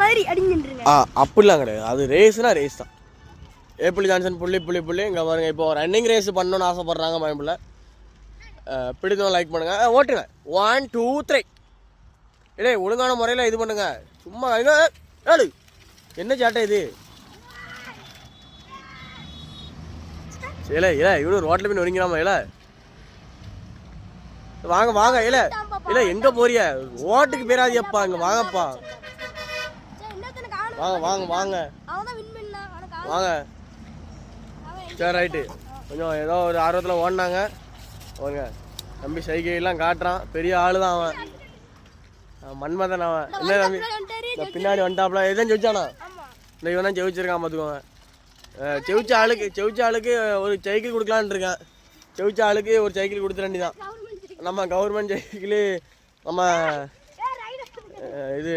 மாதிரி அடிஞ்சிருங்க. அப்படிலாம் கிடையாது. அது ரேஸ்னா ரேஸ் தான். ஏபிள் ஜான்சன் புள்ளி இங்கே பாருங்க. இப்போ ரன்னிங் ரேஸ் பண்ணணும்னு ஆசைப்பட்றாங்க மைண்டில். பிடித்தவங்க லைக் பண்ணுங்க, ஓட்டுங்க. 1 2 3 இல்லை ஒழுங்கான முறையில் இது பண்ணுங்க. சும்மா ஏழு என்ன சேட்டை இது? இல்லை இவனு ரோட்டில் போய் ஒருங்கிறாமா? இல்லை வாங்க இல்லை எங்கே போறிய? ஓட்டுக்கு பேராதியப்பா, இங்கே வாங்கப்பா. வாங்க சரி ரைட்டு. கொஞ்சம் ஏதோ ஒரு ஆர்வத்தில் ஓடினாங்க. ஓங்க தம்பி சைக்கிள்லாம் காட்டுறான். பெரிய ஆளு தான் அவன், மன்மதன் அவன். என்ன தம்பி பின்னாடி வந்துட்டாப்ல? எதுவும் ஜெயிச்சானா? இந்த இவன் தான் ஜெயிச்சிருக்கான் பார்த்துக்கோங்க. செவிச்ச ஆளுக்கு ஒரு சைக்கிள் கொடுக்கலான்னு இருக்கேன். செவிச்ச ஆளுக்கு ஒரு சைக்கிள் கொடுத்துட வேண்டிதான். நம்ம கவர்மெண்ட் சைக்கிள் நம்ம இது